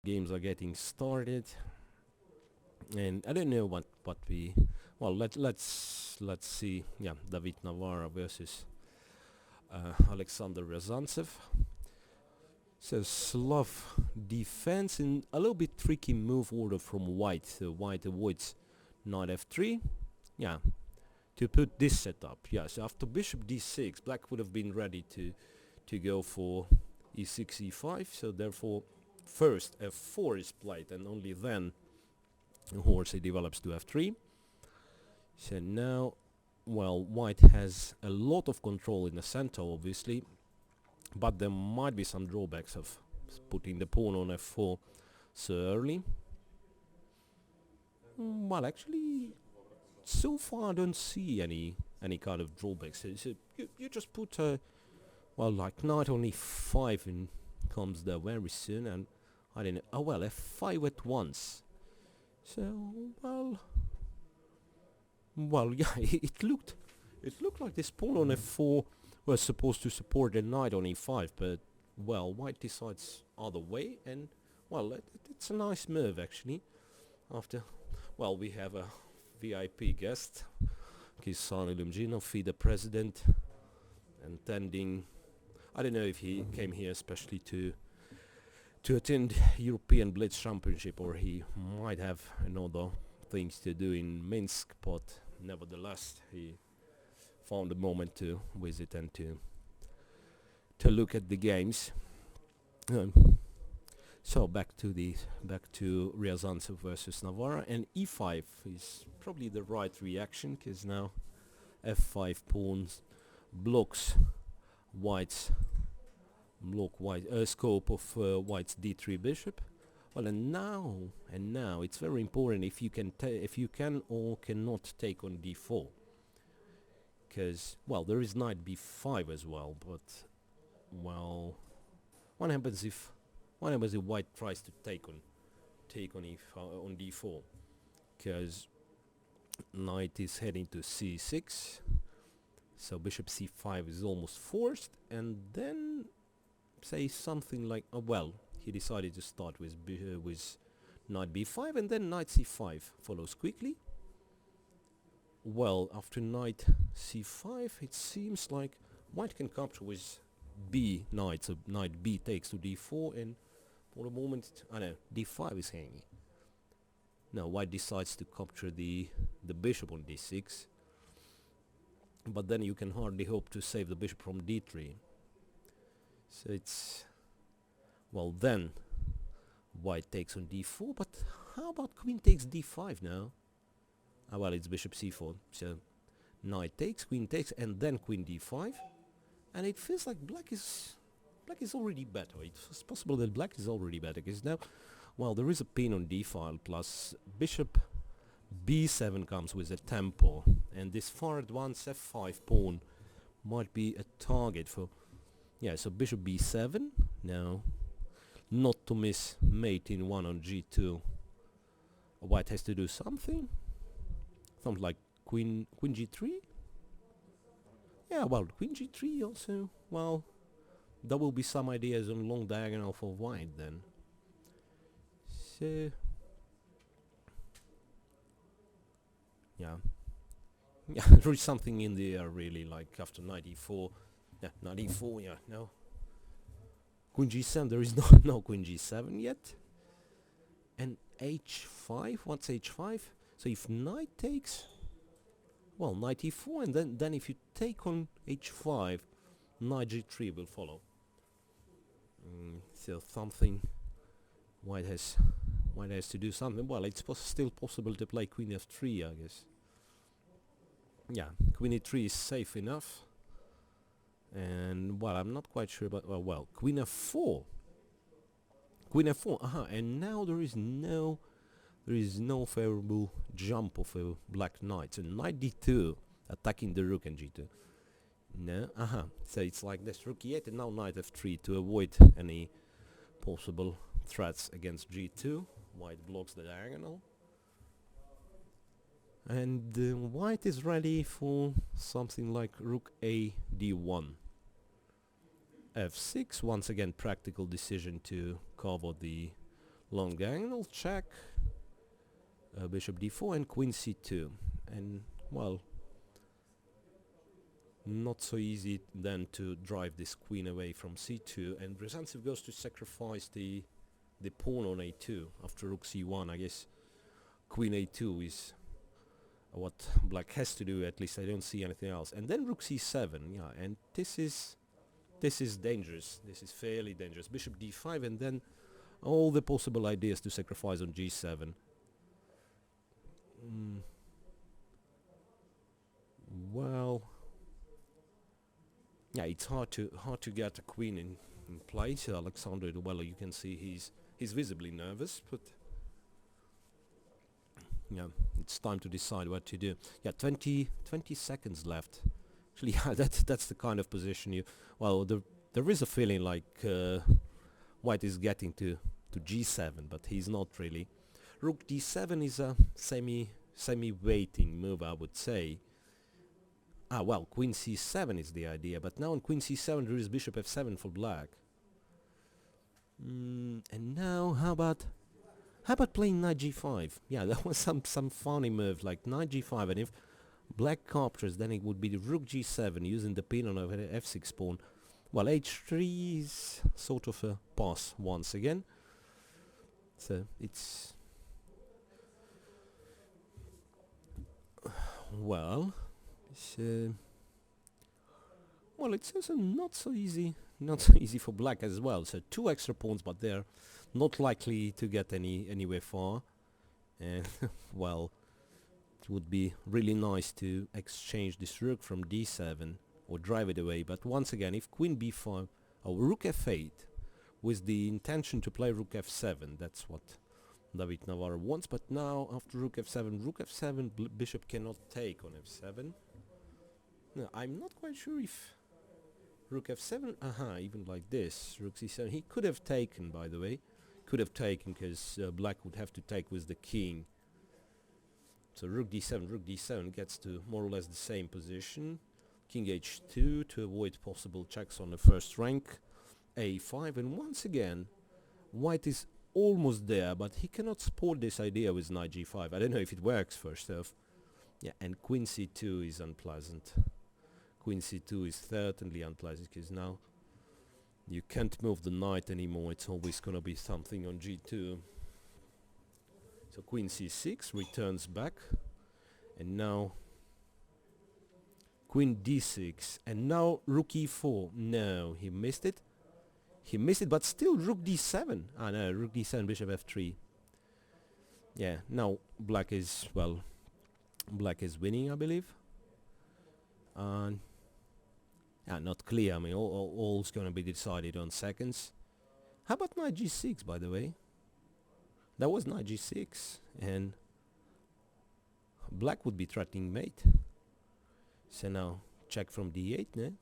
Games are getting started, and I don't know what we. Well, let's see. Yeah, David Navara versus Alexander Riazantsev. So Slav defense in a little bit tricky move order from White. So White avoids knight f3. Yeah, to put this setup. Yeah, so after bishop d6, Black would have been ready to go for e6, e5. So therefore, first f4 is played, and only then horse develops to f3. So now, well, White has a lot of control in the center, obviously, but there might be some drawbacks of putting the pawn on f4 so early. Well, actually, so far I don't see any kind of drawbacks. So you just put well, like knight on e5 and comes there very soon, and I don't know. Oh well, f5 at once. So well, yeah, it looked like this pawn on f4 was supposed to support the knight on e5, but well, White decides other way, and well, it's a nice move actually. After, well, we have a VIP guest, Kisani Lumjinov, the president, attending. I don't know if he came here especially to attend European Blitz Championship, or he might have another things to do in Minsk, but nevertheless he found a moment to visit and to look at the games. So back to Riazantsev versus Navara, and e5 is probably the right reaction, because now f5 pawns blocks White's scope of White's d3 bishop. Well, and now it's very important if you can or cannot take on d4, because well, there is knight b5 as well, but well, what happens if White tries to take on on d4, because knight is heading to c6, so bishop c5 is almost forced, and then say something like, well, he decided to start with knight b5, and then knight c5 follows quickly. Well, after knight c5, it seems like White can capture with b knight, so knight b takes to d4, and for the moment, I know, d5 is hanging. Now White decides to capture the bishop on d6, but then you can hardly hope to save the bishop from d3. So it's, well, then White takes on d4, but how about queen takes d5 now? Well, it's bishop c4, so knight takes, queen takes, and then queen d5, and it feels like black is already better. It's possible that black is already better, because now, well, there is a pin on d-file, plus bishop b7 comes with a tempo, and this far advanced f5 pawn might be a target for, yeah, so bishop b7, now, not to miss mate in 1 on g2, White has to do something like queen g3. Yeah, well, queen g3 also, well, there will be some ideas on long diagonal for White then. So yeah, there is something in the air really, like after knight e4. Yeah, knight e4, yeah, no. Queen g7, there is no queen g7 yet. And h5, what's h5? So if knight takes, well, knight e4, and then if you take on h5, knight g3 will follow. So something, White has to do something. Well, it's still possible to play queen f3, I guess. Yeah, queen e3 is safe enough. And well, I'm not quite sure about, well, queen f4. And now there is no favorable jump of a black knight. So knight d2, attacking the rook and g2. No, so it's like this, rook e8, and now knight f3 to avoid any possible threats against g2. White blocks the diagonal. And White is ready for something like rook a d1. f6, once again practical decision to cover the long diagonal check, bishop d4 and queen c2, and well, not so easy then to drive this queen away from c2, and Riazantsev goes to sacrifice the pawn on a2 after rook c1. I guess queen a2 is what black has to do, at least I don't see anything else. And then rook c7, yeah, and this is dangerous. This is fairly dangerous. Bishop d5, and then all the possible ideas to sacrifice on g7. Well, yeah, it's hard to get a queen in place. Alexander, well, you can see he's visibly nervous, but yeah, it's time to decide what to do. Yeah, 20 seconds left. Actually, yeah, that's the kind of position you. Well, there is a feeling like White is getting to g7, but he's not really. Rook d7 is a semi-waiting move, I would say. Well, queen c7 is the idea, but now on queen c7 there is bishop f7 for black. And now how about playing knight g5? Yeah, that was some funny move, like knight g5, and if black captures, then it would be the rook g7 using the pin on the f6 pawn. Well, h3 is sort of a pass once again. So it's well, it's also not so easy for black as well. So 2 extra pawns, but they're not likely to get anywhere far. And well, it would be really nice to exchange this rook from d7 or drive it away. But once again, if queen b5 or rook f8 with the intention to play rook f7, that's what David Navara wants. But now after rook f7, bishop cannot take on f7. No, I'm not quite sure if rook f7, even like this, rook c7, he could have taken, by the way, because black would have to take with the king. So rook d7 gets to more or less the same position. King h2 to avoid possible checks on the first rank. a5, and once again White is almost there, but he cannot support this idea with knight g5. I don't know if it works first off. Yeah, and queen c2 is unpleasant. Queen c2 is certainly unpleasant, because now you can't move the knight anymore. It's always gonna be something on g2. So queen c6 returns back, and now queen d6, and now rook e4. No, he missed it, but still rook d7. No, rook d7, bishop f3. Yeah, now black is winning, I believe. And not clear. I mean, all's gonna be decided on seconds. How about knight g6, by the way? That was knight g6, and black would be threatening mate. So now check from d8, no?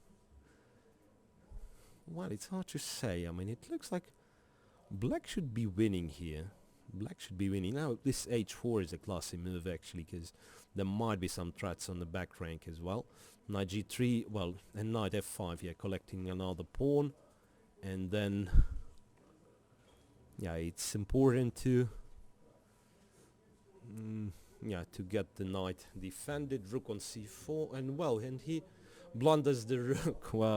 Well, it's hard to say. I mean, it looks like black should be winning here. Now this h4 is a classy move, actually, because there might be some threats on the back rank as well. Knight g3, well, and knight f5, yeah, collecting another pawn. And then, yeah, it's important to to get the knight defended. Rook on c4, and well, and he blunders the rook. Well,